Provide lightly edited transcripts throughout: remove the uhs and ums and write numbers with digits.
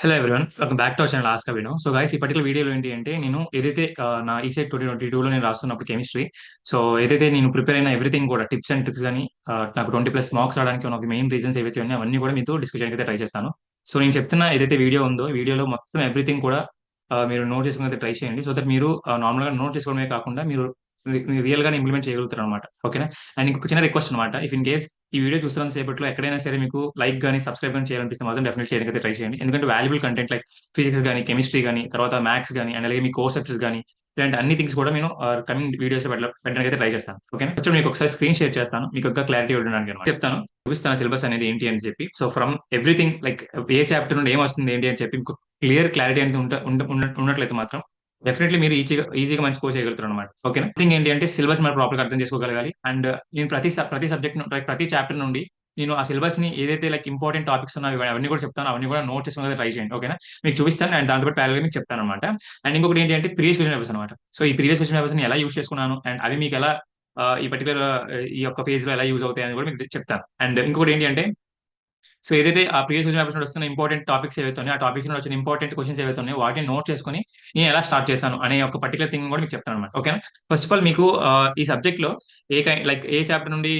Hello everyone, welcome back to our channel ask Abhinav. So guys, ఈ particular వీడియోలో ఏంటి అంటే నేను ఏదైతే నా ఈసెట్ 2022 లో నేను రాస్తున్నప్పుడు కెమిస్ట్రీ. సో ఏదైతే నేను ప్రిపేర్ అయిన ఎవ్రీథింగ్ కూడా టిప్స్ అండ్ ట్రిక్స్ కానీ నాకు 20+ మార్క్స్ రావడానికి one of the main reasons ఏవైతే ఉన్నాయో అవన్నీ కూడా మీతో డిస్కస్ చేయడానికి ట్రై చేస్తాను. సో నేను చెప్తున్న ఏదైతే వీడియో ఉందో ఈ వీడియోలో మొత్తం ఎవ్రీథింగ్ కూడా మీరు నోట్ చేసుకుని ట్రై చేయండి. సో దట్ మీరు నార్మల్ గా నోట్ చేసుకోవడమే కాకుండా మీరు రియల్ గానే ఇంప్లిమెంట్ చేయగలుగుతారు అనమాట. ఓకేనా? అండ్ ఇంకొక చిన్న రిక్వెస్ట్ అనమాట, ఇఫ్ ఇన్ కేస్ ఈ వీడియో చూస్తున్న సేపట్లో ఎక్కడైనా సరే మీకు లైక్ గానీ సబ్స్క్రైబ్ గానీ చేయాలనిపిస్తే మాత్రం డెఫినెట్ చేయడానికి ట్రై చేయండి. ఎందుకంటే వాల్యుబుల్ కంటెంట్ లైక్ ఫిజిక్స్ కానీ, కెమిస్ట్రీ కానీ, తర్వాత మ్యాథ్స్ కానీ, అండ్ అలాగే మీ కోర్సెప్ట్స్ కానీ, ఇలాంటి అన్ని థింగ్స్ కూడా నేను కమింగ్ వీడియోస్ పెట్టడానికి అయితే ట్రై చేస్తాను. ఓకే, వచ్చి మీకు ఒకసారి స్క్రీన్ షేర్ చేస్తాను, మీకు ఒక క్లారిటీ ఉండడానికి అనమాట. చెప్తాను, చూపిస్తాను సిలబస్ అనేది ఏంటి అని చెప్పి. So from everything like A chapter నుండి ఏం వస్తుంది ఏంటి అని చెప్పి మీకు క్లియర్ క్లారిటీ అనేది ఉన్నట్లయితే మాత్రం డెఫినెట్లీ మీరు ఈజీగా మంచి స్కోర్ చేయగలుగుతారు అనమాట. ఓకేనా? థింగ్ ఏంటి అంటే సిలబస్ మనం ప్రాపర్ గా అర్థం చేసుకోగలగాలి. అండ్ నేను ప్రతి సబ్జెక్ట్ ప్రతి చాప్టర్ నుండి నేను ఆ సిలబస్ ని ఏదైతే లైక్ ఇంపార్టెంట్ టాపిక్స్ ఉన్నాయో అవన్నీ కూడా చెప్తాను, అవన్నీ కూడా నోట్ చేసుకుని ట్రై చేయండి. ఓకేనా? మీకు చూపిస్తాను అండ్ దాంతో ప్యారల్ మీకు చెప్తాను అనమాట. అండ్ ఇంకొకటి ఏంటి అంటే ప్రీవియస్ క్వశ్చన్ పేపర్స్ అనమాట. సో ఈ ప్రీవియస్ క్వశ్చన్ పేపర్స్ ని ఎలా యూస్ చేసుకున్నాను అండ్ అవి మీకు ఎలా ఈ పర్టికులర్ ఈ యొక్క ఫేజ్ లో ఎలా యూజ్ అవుతాయి అని కూడా మీకు చెప్తాను. అండ్ ఇంకొకటి ఏంటి అంటే సో ఏదైతే ఆ ప్రీవియస్ క్వశ్చన్ పేపర్స్ వస్తున్న ఇంపార్టెంట్ టాపిక్స్ ఏవైతే ఉన్నాయో ఆ టాపిక్స్ నుండి వచ్చిన ఇంపార్టెంట్ క్వశ్చన్స్ ఏవైతే ఉన్నాయో వాటిని నోట్ చేసుకొని నేను ఎలా స్టార్ట్ చేశాను అనే ఒక పర్టికులర్ థింగ్ కూడా మీకు చెప్తాను అనమాట. ఓకేనా? ఫస్ట్ ఆఫ్ ఆల్ మీకు ఈ సబ్జెక్ట్ లో లైక్ ఏ చాప్టర్ నుండి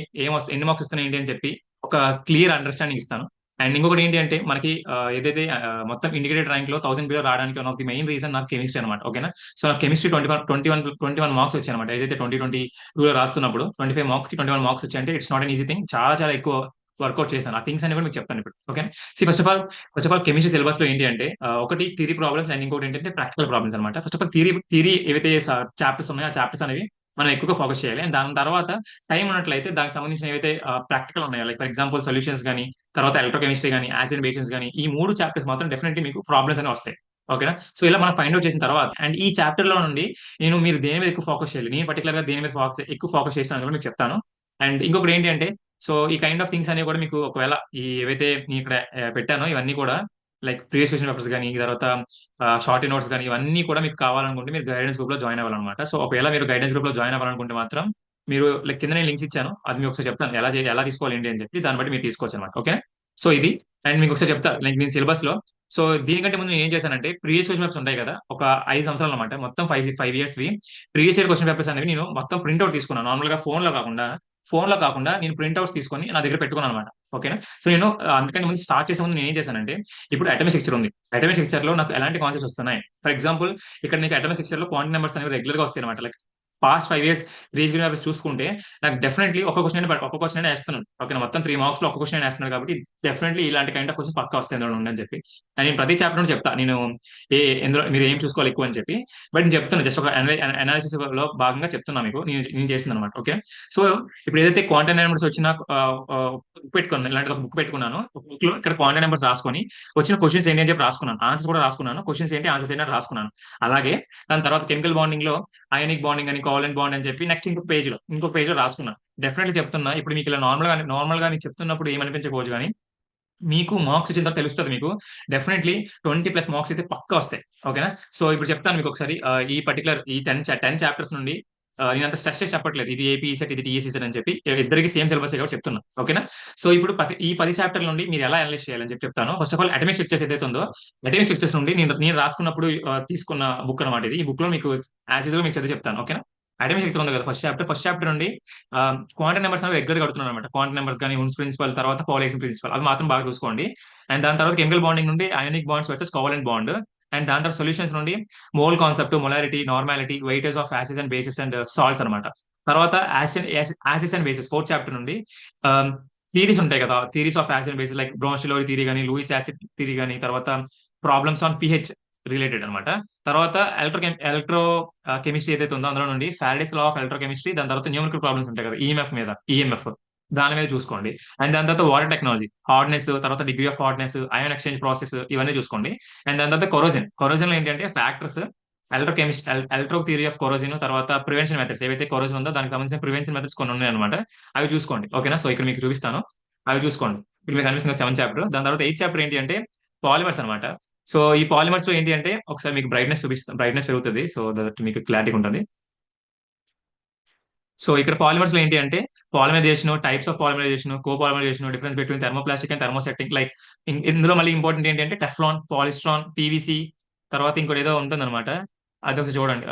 ఎన్ని మార్క్స్ వస్తున్నాయి ఏంటి అని చెప్పి ఒక క్లియర్ అండర్స్టాండింగ్ ఇస్తాను. అండ్ ఇంకొకటి ఏంటి అంటే మనకి ఏదైతే మొత్తం ఇండికేటెడ్ ర్యాంక్ లో 1000 బిలో రావడానికి one of the main reason నాకు కెమిస్ట్రీ అనమాట. ఓకేనా? సో నాకు కెమిస్ట్రీ 21 మార్క్స్ వచ్చాయి అనమాట. ఏదైతే 2022 లో రాస్తున్నప్పుడు 25 మార్క్స్ కి 21 మార్క్స్ వచ్చాయంటే it's not an easy thing. చాలా చాలా ఎక్కువ వర్కౌట్ చేశాను. ఆ థింగ్స్ అన్ని కూడా మీకు చెప్తాను ఇప్పుడు. Okay? First of all chemistry syllabus లో ఏంటి అంటే ఒకటి థియరీ ప్రాబ్లమ్స్ అండ్ ఇంకోటి ఏంటంటే ప్రాక్టికల్ ప్రాబ్లమ్స్ అనమాట. ఫస్ట్ ఆఫ్ ఆల్ థియరీ ఏవైతే చాప్టర్స్ ఉన్నాయో ఆ చాప్టర్స్ అనేవి మనం ఎక్కువగా ఫోకస్ చేయాలి. అండ్ దాని తర్వాత టైం ఉన్నట్లయితే దానికి సంబంధించిన ఏవైతే ప్రాక్టికల్ ఉన్నాయో లైక్ ఫర్ ఎగ్జాంపుల్ సొల్యూషన్స్ కానీ, తర్వాత ఎలక్ట్రోకెమిస్ట్రీ కానీ, యాసిడ్ బేసిన్స్ కానీ, ఈ మూడు చాప్టర్స్ మాత్రం డెఫినెట్లీ మీకు ప్రాబ్లమ్స్ అనేవి వస్తాయి. ఓకేనా? సో ఇలా మనం ఫైండ్ అవుట్ చేసిన తర్వాత అండ్ ఈ చాప్టర్ లో నుండి మీరు దేని మీద ఎక్కువ ఫోకస్ చేయాలి, నేను పర్టికులర్ గా దేని మీద ఎక్కువ ఫోకస్ చేస్తాను కూడా మీకు చెప్తాను. అండ్ ఇంకొకటి ఏంటి అంటే సో ఈ కైండ్ ఆఫ్ థింగ్స్ అనేవి కూడా మీకు ఒకవేళ ఈ ఏవైతే నేను ఇక్కడ పెట్టానో ఇవన్నీ కూడా లైక్ ప్రీవియస్ క్వశ్చన్ పేపర్స్ కానీ, తర్వాత షార్ట్ నోట్స్ కానీ, ఇవన్నీ కూడా మీకు కావాలనుకుంటే మీరు గైడెన్స్ గ్రూప్ లో జాయిన్ అవ్వాలన్నమాట. సో ఒకవేళ మీరు గైడెన్స్ గ్రూప్ లో జాయిన్ అవ్వాలనుకుంటే మాత్రం మీరు లైక్ కింద నేను లింక్స్ ఇచ్చాను, అది మీకు ఒకసారి చెప్తాను ఎలా తీసుకోవాలి ఏంటి అని చెప్పి, దాన్ని బట్టి మీరు తీసుకోవచ్చు అనమాట. ఓకే? సో ఇది. అండ్ మీకు ఒకసారి చెప్తా లైక్ నేను సిలబస్ లో సో దీనికంటే ముందు నేను ఏం చేశానంటే ప్రీవియస్ క్వశ్చన్ పేపర్స్ ఉంటాయి కదా, ఒక 5 సంవత్సరాలు అనమాట, మొత్తం five years previous year question papers అనేవి నేను మొత్తం ప్రింట్అవుట్ తీసుకున్నాను. నార్మల్ గా ఫోన్ లో కాకుండా నేను ప్రింట్అవుట్స్ తీసుకొని నా దగ్గర పెట్టుకున్నాను అనమాట. ఓకేనా? సో నేను అందుకని ముందు స్టార్ట్ చేసే ముందు నేను ఏం చేశానంటే ఇప్పుడు అటమిక్ స్ట్రక్చర్ ఉంది. అటమిక్ స్ట్రక్చర్ లో నాకు ఎలాంటి కాన్సెప్ట్స్ వస్తున్నాయి, ఫర్ ఎగ్జాంపుల్ ఇక్కడ నీకు అటమిక్ స్ట్రక్చర్ లో క్వాంటం నెంబర్స్ అనేవి రెగ్యులర్ గా వస్తాయి అనమాట. Like past 5 years regional papers చూసుకుంటే నాకు డెఫినెట్లీ ఒక క్వశ్చన్ వేస్తున్నాను. ఓకే, మొత్తం 3 మార్క్స్ లో ఒక క్వశ్చన్ వేస్తున్నాను కాబట్టి డెఫినెట్లీ ఇలాంటి కైండ్ ఆఫ్ క్వశ్చన్ పక్కా వస్తాయి అందులో ఉండని చెప్పి. అండ్ నేను ప్రతి చాప్టర్ నుండి చెప్తా నేను ఎందులో మీరు ఏం చూసుకోవాలి ఎక్కువ అని చెప్పి. బట్ నేను చెప్తాను జస్ట్ ఒక అనాలిసిస్ లో భాగంగా చెప్తున్నా మీకు నేను చేసింది అనమాట. ఓకే? సో ఇప్పుడు ఏదైతే క్వాంటమ్ నెంబర్స్ వచ్చిన బుక్ పెట్టుకున్నాను, ఇలాంటి ఒక బుక్ పెట్టుకున్నాను. ఒక బుక్ లో ఇక్కడ క్వాంటమ్ నెంబర్స్ రాసుకొని వచ్చిన క్వశ్చన్స్ ఏంటి అని చెప్పి రాసుకున్నాను, ఆన్సర్స్ కూడా రాసుకున్నాను, క్వశ్చన్స్ ఏంటి ఆన్సర్స్ ఏంటి అని రాసుకున్నాను. అలాగే దాని తర్వాత కెమికల్ బాండింగ్ లో అయనిక్ బాండింగ్ అని, కోవలెంట్ బాండ్ అని చెప్పి నెక్స్ట్ ఇంకో పేజ్ లో రాసుకున్నాను. డెఫినెట్లీ చెప్తున్నా, ఇప్పుడు మీకు ఇలా నార్మల్ గా నీకు చెప్తున్నప్పుడు ఏమనిపించకపోవచ్చు కానీ మీకు మార్క్స్ వచ్చిన తర్వాత తెలుస్తుంది మీకు డెఫినెట్లీ 20+ మార్క్స్ అయితే పక్కా వస్తాయి. ఓకేనా? సో ఇప్పుడు చెప్తాను మీకు ఒకసారి ఈ పర్టికులర్ ఈ 10 చాప్టర్స్ నుండి నేను అంత స్ట్రెస్ చేసి చెప్పట్లేదు ఇది ఏపీ సెట్ ఇది టీఎస్సీ సెట్ అని చెప్పి, ఇద్దరికి సేమ్ సిలబస్ కాబట్టి చెప్తున్నా. ఓకేనా? సో ఇప్పుడు ఈ 10 చాప్టర్ నుండి మీరు ఎలా అనలైజ్ చేయాలని చెప్పి చెప్తాను. First of all atomic structures ఏదైతే ఉందో అటమిక్ స్ట్రక్చర్స్ నుండి నేను రాసుకున్నప్పుడు తీసుకున్న బుక్ అనమాట ఇది. ఈ బుక్ లో మీకు యాజ్ యూజువల్ మీకు చదివి చెప్తాను. ఓకేనా? అటమిక్ స్ట్రక్చర్ ఉంది కదా, ఫస్ట్ చాప్టర్ నుండి క్వాంటమ్ నెంబర్స్ అనేవి రెగ్యులర్ కడుతున్నాను అనమాట. క్వాంటమ్ నెంబర్స్ కానీ, ఉన్స్ ప్రిన్సిపల్, తర్వాత పాలిక్స్ ప్రిన్సిపల్, అది మాత్రం బాగా చూసుకోండి. అండ్ దాని తర్వాత కెమికల్ బాండింగ్ నుండి ionic bonds versus covalent bond. And దాని తర్వాత సొల్యూషన్స్ నుండి mole concept, molarity, normality, weightage of acids and bases and salts అనమాట. తర్వాత acids and bases 4th chapter నుండి థీరీస్ ఉంటాయి కదా, theories of acid and bases like Bronsted Lowry theory కానీ, Lewis acid theory కానీ, తర్వాత ప్రాబ్లమ్స్ ఆన్ పిహెచ్ రిలేటెడ్ అనమాట. తర్వాత ఎలక్ట్రో కెమిస్ట్రీ ఏదైతే ఉందో అందులో నుండి Faraday's law of electro chemistry, దాని తర్వాత న్యూమరికల్ ప్రాబ్లమ్స్ ఉంటాయి కదా ఈఎంఎఫ్ దాని మీద చూసుకోండి. అండ్ దాని తర్వాత వాటర్ టెక్నాలజీ, హార్డ్నెస్, తర్వాత degree of hardness, ion exchange process, ఇవన్నీ చూసుకోండి. అండ్ దాని తర్వాత కొరోజన్ లో ఏంటంటే factors, electro theory of corrosion, తర్వాత ప్రివెన్షన్ మెథడ్స్ ఏవైతే కొరోజన్ ఉందో దానికి సంబంధించిన ప్రివెన్షన్ మెథడ్స్ కొన్ని ఉన్నాయి అనమాట. అవి చూసుకోండి. ఓకేనా? సో ఇక్కడ మీకు చూపిస్తాను, అవి చూసుకోండి. ఇప్పుడు మీకు కనిపిస్తుంది 7th చాప్టర్. దాని తర్వాత 8th చాప్టర్ ఏంటి అంటే పాలిమర్స్ అనమాట. సో ఈ పాలిమర్స్ లో ఏంటి అంటే ఒకసారి మీకు బ్రైట్నెస్ పెరుగుతుంది, సో దట్ మీకు క్లారిటీ ఉంటుంది. సో ఇక్కడ పాలిమర్స్ లో ఏంటి అంటే polymerization, types of polymerization, copolymerization, difference between thermoplastic and thermosetting, like ఇందులో మళ్ళీ ఇంపార్టెంట్ ఏంటంటే టెఫ్లాన్, పాలిస్ట్రాన్, పీవీసీ, తర్వాత ఇంకోటి ఏదో ఉంటుందన్నమాట. అది ఒకసారి చూడండి.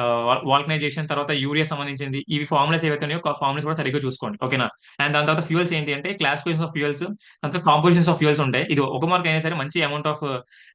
వాల్కనైజేషన్, తర్వాత యూరియా సంబంధించింది. ఇవి ఫార్ములాస్ ఏవైతే ఉన్నాయో ఫార్ములాస్ కూడా సరిగ్గా చూసుకోండి, ఓకేనా. అండ్ దాని తర్వాత ఫ్యూయల్స్ ఏంటి అంటే క్లాసిఫికేషన్ ఆఫ్ ఫ్యూయల్స్, అంతా కాంపోజిషన్స్ ఆఫ్ ఫ్యూయల్స్ ఉంటాయి. ఇది ఒక మార్క్ అయినా సరే మంచి అమౌంట్ ఆఫ్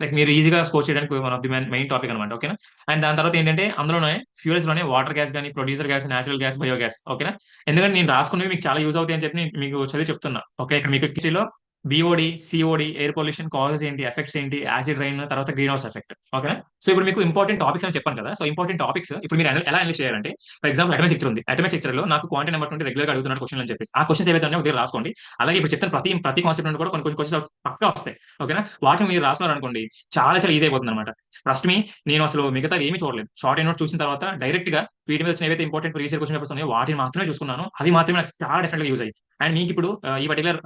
లైక్ మీరు ఈజీగా స్కోర్ చేయడానికి one of the main topic అనమాట, ఓకేనా. అండ్ దాని తర్వాత ఏంటంటే అందులోనే ఫ్యూయల్స్ లోనే వాటర్ గ్యాస్ కానీ, producer gas, natural gas, biogas, ఓకేనా. ఎందుకంటే నేను రాసుకున్నవి మీకు చాలా యూజ్ అవుతాయి అని చెప్పి నేను మీకు చదివి చెప్తున్నా, ఓకే. ఇక్కడ మీకు హిస్టరీలో BOD, COD, air pollution causes ఏంటి, ఎఫెక్ట్స్ ఏంటి, యాసిడ్ రైన్, తర్వాత green house effect, okay. So ఇప్పుడు మీకు ఇంపార్టెంట్ టాపిక్స్ అని చెప్పాను కదా. సో ఇంపార్టెంట్ టాపిక్స్ ఇప్పుడు మీరు ఎలా అనలైజ్ చేయాలంటే, ఫర్ ఎగ్జాంపుల్ అటమిక్ స్ట్రక్చర్ ఉంది. అటమిక్ స్ట్రక్చర్ లో నాకు క్వాంటం నెంబర్ నుండి రెగ్యులర్ గా అడుగుతున్నాడు క్వశ్చన్ అని చెప్పేసి ఆ క్వశ్చన్స్ ఏవైతే ఉన్నాయో ఒకటి రాసుకోండి. అలాగే ఇప్పుడు చెప్తాను ప్రతి కాన్సెప్ట్ నుండి కూడా కొన్ని కొన్ని క్వశ్చన్స్ పక్కా వస్తాయి, ఓకేనా. వాటిని మీరు రాసుకున్నారు అనుకోండి, చాలా చాలా ఈజీ అయిపోతుంది అనమాట. ఫస్ట్ నేను అసలు మిగతా ఏమీ చూడలేదు. షార్ట్ అండ్ నోట్ చూసిన తర్వాత డైరెక్ట్ గా వీటి మీద వచ్చిన ఏవైతే ఇంపార్టెంట్ ప్రీవియస్ క్వశ్చన్ పేపర్స్ ఉన్నాయో వాటిని మాత్రమే చూసుకున్నాను. అవి మాత్రమే నాకు చాలా డెఫినెట్ గా యూజ్ అయ్యి. అండ్ మీకు ఇప్పుడు ఈ పర్టికులర్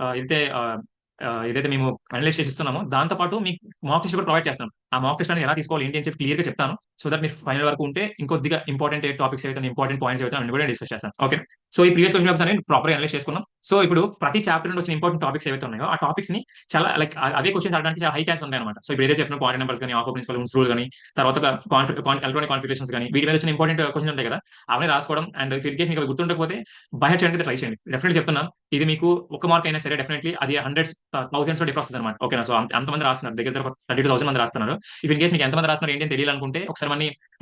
ఏదైతే మేము అనలైజ్ చేసి ఇస్తున్నామో దాంతో పాటు మీకు మాక్ టెస్ట్ కూడా ప్రొవైడ్ చేస్తాం. ఆ మాక్ టెస్ట్ అనేది ఎలా తీసుకోవాలి ఏంటి అని చెప్పి క్లియర్ గా చెప్తాను. సో దట్ మీరు ఫైనల్ వరకు ఉంటే ఇంకొద్దిగా ఇంపార్టెంట్ టాపిక్స్ ఏవైతే ఇంపార్టెంట్ పాయింట్స్ ఏవైతే అన్ని కూడా డిస్కస్ చేస్తాం, ఓకే. సో ఈ ప్రీవియస్ క్వశ్చన్ పేపర్స్ అనేది ప్రాపర్ అనలైజ్ చేసుకున్నాం. సో ఇప్పుడు ప్రతి చాప్టర్ నుండి వచ్చిన ఇంపార్టెంట్ టాపిక్స్ ఏవైతే ఉన్నాయో ఆ టాపిక్స్ ని చాలా లైక్ అవే క్వశ్చన్స్ అడడానికి చాలా హై ఛాన్స్ ఉంటాయి అనమాట. సో ఇప్పుడు ఏదైతే చెప్పిన క్వాంటం నెంబర్స్ కానీ, ఆఫ్ ప్రిన్సిపల్ రూల్ కానీ, తర్వాత ఎలక్ట్రానిక్ కాన్ఫిగరేషన్స్ కానీ, వీటి మీద వచ్చిన ఇంపార్టెంట్ క్వశ్చన్స్ ఉంటాయి కదా, అవన్నీ రాసుకోవడం. అండ్ ఇన్ కేస్ మీకు అవి గుర్తుండకపోతే బై హార్ట్ చేయడానికి ట్రై చేయండి. డెఫినెట్లీ చెప్తున్నాను, ఇది మీకు ఒక మార్క్ అయినా సరే డెఫినెట్లీ అది హండ్రెడ్స్ థౌసండ్స్ లో డిఫర్ వస్తుంది అనమాట, ఓకేనా. సో అంతమంది రాస్తున్నారు, దగ్గర దగ్గర 32,000 మంది రాస్తున్నారు. ఇఫ్ ఇన్ కేస్ మీకు ఎంతమంది రాస్తున్నారు ఏంటి అని తెలియాలనుకుంటే ఒకసారి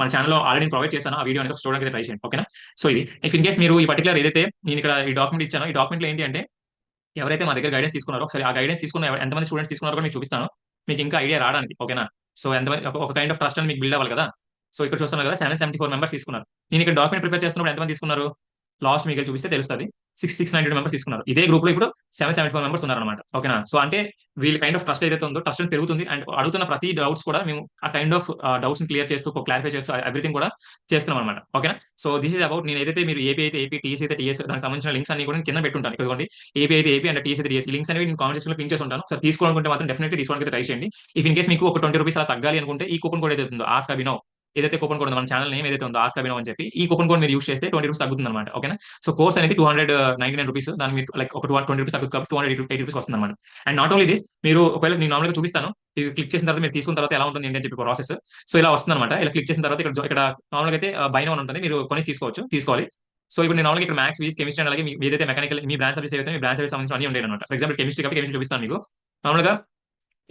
మన ఛానల్లో ఆల్రెడీ ప్రొవైడ్ చేశాను, ఆ వీడియో అనేది చూడడానికి ట్రై చేయండి, ఓకేనా. సో ఇది ఇఫ్ ఇన్ కేస్ మీరు ఈ పర్టికులర్ ఏదైతే నేను ఇక్కడ ఈ డాక్యుమెంట్ ఇచ్చానో ఈ డాక్యుమెంట్ లో ఏంటి అంటే ఎవరైతే మా దగ్గర గైడెన్స్ తీసుకున్నారో ఒకసారి ఆ గైడెన్స్ తీసుకున్న ఎంతమంది స్టూడెంట్స్ తీసుకున్నారో కూడా మీకు చూపిస్తాను, మీకు ఇంకా ఐడియా రావడానికి, ఓకేనా. సో ఎంతమంది ఒక కైండ్ ఆఫ్ ట్రస్ట్ అని మీకు బిల్డ్ అవ్వాలి కదా. సో ఇక్కడ చూస్తున్నారు కదా 774 మెంబర్స్ తీసుకున్నారు. నేను ఇక్కడ డాక్యుమెంట్ ప్రిపేర్ చేస్తున్నప్పుడు ఎంతమంది తీసుకున్నారు లాస్ట్ మీకు చూపిస్తే తెలుస్తుంది. 692 మెంబర్స్ తీసుకున్నారు. ఇదే గ్రూప్ లో ఇప్పుడు 774 మెంబర్స్ ఉన్నారనమాట, ఓకేనా. సో అంటే వీళ్ళ కైండ్ ఆఫ్ ట్రస్ట్ ఏదైతే ఉందో ట్రస్ట్ పెరుగుతుంది. అండ్ అడుగుతున్న ప్రతి డౌట్స్ కూడా మేము ఆ కైండ్ ఆఫ్ డౌట్స్ ని క్లియర్ చేస్తూ క్లారిఫై చేస్తూ ఎవ్రీథింగ్ కూడా చేస్తున్నాం అనమాట, ఓకేనా. సో దిస్ ఇస్ అబౌట్ నేను ఏదైతే మీరు ఏపీ అయితే ఏపీ, టీఎస్ అయితే టీఎస్, దానికి సంబంధించిన లింక్స్ అన్ని కూడా కింద పెట్టుంటాను. ఇదిగోండి ఏపీ అయితే ఏపీ అండ్ టీఎస్ అయితే టీఎస్ లింక్స్ అనేవి నేను కామెంట్ సెక్షన్ లో పింక్ చేసి ఉంటాను. సో తీసుకోవాలనుకుంటే మాత్రం డెఫినెట్లీ తీసుకోవడానికి ట్రై చేయండి. ఇఫ్ ఇన్ కేస్ మీకు ఒక 20 రూపీస్ అలా తగ్గాలి అనుకుంటే ఈ కూపన్ కోడ్ ఏదైతే ఉందో ఆస్క్ అభినవ్, ఏదైతే కూపన్ కోడ్ ఉందో మన ఛానల్ నేమ్ ఏదైతే ఉందో ఆస్క్ అభినవ్ అని చెప్పి ఈ కూపన్ కోడ్ మీరు యూస్ చేస్తే 20 రూపీస్ తగ్గుతుంది అనమాట, ఓకేనా. సో కోర్స్ అనేది 299 రూపీస్, దాని మీరు లైక్ ఒక 20 రూపీస్ తగ్గుతుంది కాబట్టి 280 రూపీస్ వస్తుంది అనమాట. అండ్ నాట్ ఓన్లీ దిస్, మీరు ఒకవేళ నేను నార్మల్గా చూపిస్తాను, ఇది క్లిక్ చేసిన తర్వాత మీరు తీసుకున్న తర్వాత ఎలా ఉంటుంది ఏంటి అని చెప్పి ప్రాసెస్. సో ఇలా వస్తుంది అనమాట. ఇలా క్లిక్ చేసిన తర్వాత ఇక్కడ నార్మల్గా అయితే బై నౌ ఉంటుంది, మీరు కొని తీసుకోవాలి. సో ఇప్పుడు నేను నార్మల్గా ఇక్కడ మ్యాథ్స్, ఫిజిక్స్, కెమిస్ట్రీ అండ్ అలాగే ఏదైతే మెకానికల్ మీ బ్రాంచ్ సర్వీస్ ఏదైతే మీ బ్రాంచ్ సర్వీస్ సంబంధించిన అన్ని ఉంటాయి అనమాట. ఫర్ ఎగ్జాంపుల్ కెమిస్ట్రీ కాబట్టి కెమిస్ట్రీ చూపిస్తాను మీకు. నార్మల్గా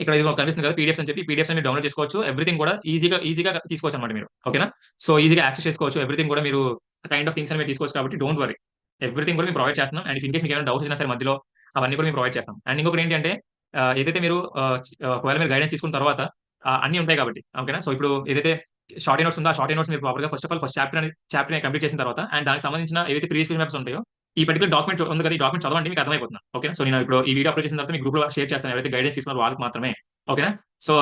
ఇక్కడ ఇది కనిపిస్తుంది కదా పీడిఎఫ్స్ అని చెప్పి, పీడిఎఫ్స్ అని డౌన్లోడ్ చేసుకోవచ్చు. ఎవ్రీథింగ్ కూడా ఈజీగా తీసుకోవచ్చు అనమాట మీరు, ఓకేనా. సో ఈజీగా యాక్సెస్ చేసుకోవచ్చు. ఎవ్రీథింగ్ కూడా మీరు కైండ్ ఆఫ్ థింగ్స్ అని మీరు తీసుకోవచ్చు కాబట్టి డోంట్ వరీ, ఎవ్రీథింగ్ కూడా మేము ప్రొవైడ్ చేస్తున్నాం. అండ్ ఇన్ కేస్ మీకు ఏమైనా డౌట్స్ వచ్చినా సరే మధ్యలో అవన్నీ కూడా మేము ప్రొవైడ్ చేస్తాం. అండ్ ఇంకొకటి ఏంటి అంటే ఏదైతే మీరు ఒకవేళ మీరు గైడెన్స్ తీసుకున్న తర్వాత అన్ని ఉంటాయి కాబట్టి, ఓకేనా. సో ఇప్పుడు ఏదైతే షార్ట్ నోట్స్ ఉందో ఆ షార్ట్ నోట్స్ మీరు ప్రాపర్ గా ఫస్ట్ చాప్టర్ కంప్లీట్ చేసిన తర్వాత అండ్ దానికి సంబంధించిన ఏవైతే ప్రీవియస్ పేపర్స్ ఉంటాయో ఈ పర్టికులర్ డాక్యుమెంట్ ఉంది కదా, ఈ డాక్యుమెంట్ చదవండి, మీకు అర్థమైపోతుంది, ఓకేనా. సో నేను ఇప్పుడు ఈ వీడియో అప్లోడ్ చేసిన తర్వాత మీ గ్రూప్ లో షేర్ చేస్తాను, ఎవరైతే గైడెన్స్ తీసుకున్నారో వాళ్ళకి మాత్రమే, ఓకేనా. సో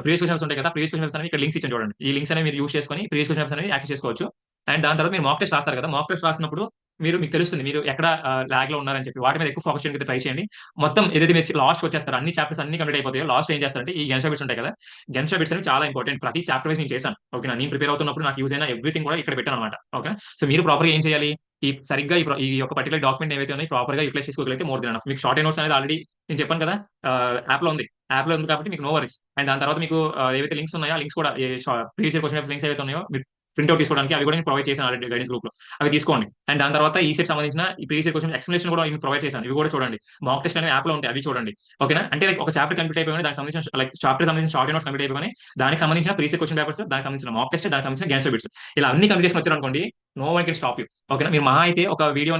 ప్రీవియస్ క్వశ్చన్స్ ఉంటాయి కదా, ప్రీవియస్ క్వశ్చన్స్ అనేవి ఇక్కడ లింక్స్ ఇచ్చాను చూడండి. ఈ లింక్స్ అనేవి మీరు యూస్ చేసుకొని ప్రీవియస్ క్వశ్చన్స్ అనేవి యాక్సెస్ చేసుకోవచ్చు. అండ్ దాని తర్వాత మీరు మాక్ టెస్ట్ రాస్తారు కదా, మాక్ టెస్ట్ రాసినప్పుడు మీకు తెలుస్తుంది మీరు ఎక్కడ లాగ్ లో ఉన్నారని చెప్పి, వాటి మీద ఎక్కువ ఫోకస్ చేయడానికి ట్రై చేయండి. మొత్తం ఏదైతే మీరు లాస్ట్ వచ్చేస్తారు అన్ని చాప్టర్స్ అన్ని కంప్లీట్ అయిపోతాయో లాస్ట్ ఏం చేస్తారంటే ఈ గెన్షా బిట్స్ ఉంటాయి కదా, గెన్షా బిట్స్ అనేవి చాలా ఇంపార్టెంట్. ప్రతి చాప్టర్ వైజ్ నేను చేశాను, ఓకేనా. నేను ప్రిపేర్ అవుతున్నప్పుడు నాకు యూజ్ అయిన ఎవ్రీథింగ్ కూడా ఇక్కడ పెట్టాను అనమాట, ఓకే. సో మీరు ప్రాపర్ గా ఏం చేయాలి, సరిగ్గా ఈ యొక్క పర్టికులర్ డాక్యుమెంట్ ఏవైతే ఉన్నాయి ప్రాపర్ గా యూటిలైజ్ చేసుకోగలిగితే మోర్ దెన్ ఎనఫ్. మీకు షార్ట్ నోట్స్ అనేది ఆల్రెడీ నేను చెప్పాను కదా యాప్ లో ఉంది కాబట్టి మీకు నో వరీస్. అండ్ దాని తర్వాత మీకు ఏవైతే లింక్స్ ఉన్నాయో ఆ లింక్స్ కూడా ప్రీవియస్ క్వశ్చన్ లింక్స్ ఏవైతే ఉన్నాయో మీరు ప్రింట్అవుట్ తీసుకోవడానికి అవి కూడా నేను ప్రొవైడ్ చేశాను ఆల్రెడీ గైడెన్స్ గ్రూప్ లో, అవి తీసుకోండి. అండ్ దాని తర్వాత ఈ సెట్ సంబంధించిన ఈ ప్రీవియస్ క్వశ్చన్ ఎక్స్ప్లెనేషన్ కూడా ప్రొవైడ్ చేశాను, ఇవి కూడా చూడండి. మాక్ టెస్ట్ అనే యాప్ లో ఉంటాయి, అవి చూడండి, ఓకేనా. అంటే లైక్ ఒక చాప్టర్ కంప్లీట్ అయిపోయి దానికి సంబంధించిన లైక్ చాప్టర్ సంబంధించిన షార్ట్ నోట్స్ కంప్లీట్ అయిపోయి దానికి సంబంధించిన ప్రీవియస్ క్వశ్చన్ పేపర్స్, దానికి సంబంధించిన మాక్ టెస్ట్, దానికి సంబంధించిన గ్యాన్స్ బిట్స్, ఇలా అన్ని కంప్లీట్ చేసి వచ్చారు అనుకోండి, no one can stop you, ఓకేనా. మీరు మహా అయితే ఒక వీడియో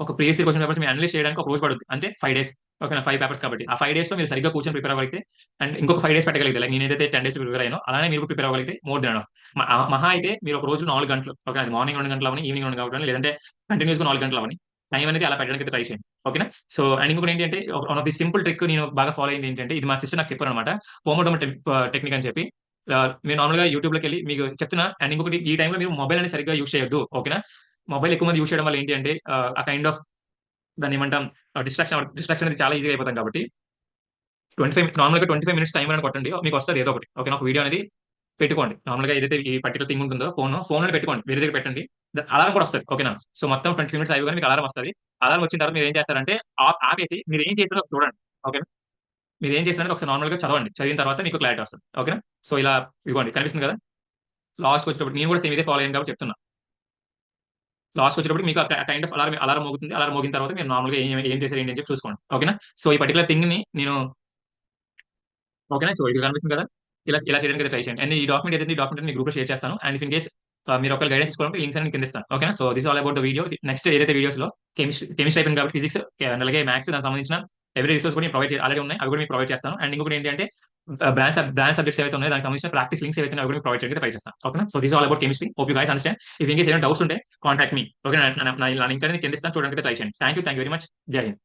ఒక ప్రీవియస్ క్వశ్చన్ పేపర్స్ మీరు అనలైజ్ చేయడానికి ఒక రోజు పడుతుంది, అంటే 5 డేస్, ఓకేనా. 5 పేపర్స్ కాబట్టి ఆ 5 డేస్ లో మీరు సరిగ్గా కూర్చొని ప్రిపేర్ అవ్వగలిగితే అండ్ ఇంకొక 5 డేస్ పెట్టగలిగితే, లైక్ నేను ఏదైతే 10 డేస్ ప్రిపేర్ అయ్యానో అలానే మీరు ప్రిపేర్ అవ్వగలిగితే మోర్ దెన్ మహా అయితే మీరు ఒక రోజు 4 గంటలు, ఓకే, అది మార్నింగ్ 2 గంటలు అవని, ఈవినింగ్ 2 గంటలు అవని, లేదంటే కంటిన్యూస్ గా 4 గంటలు అవని టైం అనేది అలా పెట్టడానికి ట్రై చేయండి, ఓకేనా. సో అండ్ ఇంకొకటి ఏంటంటే one of the simple trick నేను బాగా ఫాలో అయింది ఏంటంటే, ఇది మా సిస్టర్ నాకు చెప్పారు అనమాట, పోమోడోమో టెక్నిక్ అని చెప్పి. మీరు నార్మల్ గా యూట్యూబ్ లోకి వెళ్ళి మీకు చెప్తున్నా. అండ్ ఇంకొకటి ఈ టైంలో మీరు మొబైల్ అనేది సరిగ్గా యూస్ చేయొద్దు, ఓకేనా. మొబైల్ ఎక్కువ మంది యూస్ చేయడం వల్ల ఏంటి అంటే ఆ కైండ్ ఆఫ్ దాన్ని ఏమంటాం డిస్ట్రాక్షన్ అనేది చాలా ఈజీగా అయిపోతాం కాబట్టి 25 నార్మల్గా 25 మినిట్స్ టైం అని కొట్టండి, మీకు వస్తుంది ఏదో ఒకటి, ఓకే. ఒక వీడియో అనేది పెట్టుకోండి. నార్మల్‌గా ఏదైతే ఈ పర్టిక్యులర్ థింగ్ ఉంటుందో ఫోన్‌లోనే పెట్టుకోండి. వేరే దగ్గర పెట్టండి. అలారం కూడా వస్తది. ఓకేనా? సో, మొత్తం 20 మినిట్స్ అయిపోగానే మీకు అలారం వస్తది. అలారం వచ్చిన తర్వాత మీరేం చేస్తారంటే ఆపేసి మీరేం చేసారో చూడండి. ఓకేనా? మీరేం చేశారనేది ఒకసారి నార్మల్‌గా చదవండి. చదివిన తర్వాత మీకు క్లారిటీ వస్తది. ఓకేనా? సో, ఇలా ఇదిగోండి కనిపిస్తుంది కదా! లాస్ట్‌కొచ్చేటప్పటికి నేను కూడా సేమ్ ఇదే ఫాలో అయ్యాను కాబట్టి చెప్తున్నా. లాస్ట్‌కొచ్చేటప్పటికి మీకు కైండ్ ఆఫ్ అలారం మోగుతుంది. అలారం మోగిన తర్వాత మీరు నార్మల్‌గా ఏం చేశారు ఏంటి అని చెప్పి చూసుకోండి. ఓకేనా? సో, ఈ పర్టిక్యులర్ థింగ్‌ని నేను ఓకేనా? సో, ఇది కనిపిస్తుంది కదా! ఇలా ఇలా చేయడానికి అయితే ట్రై చేయండి. అండ్ ఈ డాక్యుమెంట్ మీ గ్రూప్‌లో షేర్ చేస్తాను. అండ్ ఇఫ్ ఇన్ కేస్ మీరు ఒకవేళ గైడెన్స్ తీసుకోవాలంటే లింక్స్ అన్ని కింద ఇస్తాను. ఓకేనా? So, this all about the video. Next ఏదైతే వీడియోస్‌లో కెమిస్ట్రీ అయిపోయింది కాబట్టి ఫిజిక్స్ అలాగే మ్యాథ్స్ దానికి సంబంధించిన ఎవ్రి రిసోర్స్ కూడా నేను ఆల్రెడీ ఉన్నాయి. అవి కూడా మీకు ప్రొవైడ్ చేస్తాను. అండ్ ఇంకొకటి ఏంటి అంటే బ్రాంచ్ సబ్జెక్ట్స్ ఏవైతే ఉన్నాయో దానికి సంబంధించిన ప్రాక్టీస్ లింక్స్ ఏవైతే ఉన్నాయో అవి కూడా ప్రొవైడ్ చేయడానికి ట్రై చేస్తాను. ఓకేనా? So, this all about chemistry. Hope you guys understand. If in case ఏమైనా డౌట్స్ ఉంటే కాంటాక్ట్ మీ. ఓకేనా? నా లింక్ అనేది కింద ఇస్తాను. చూడడానికి ట్రై చేయండి. Thank you very much. జై హింద్.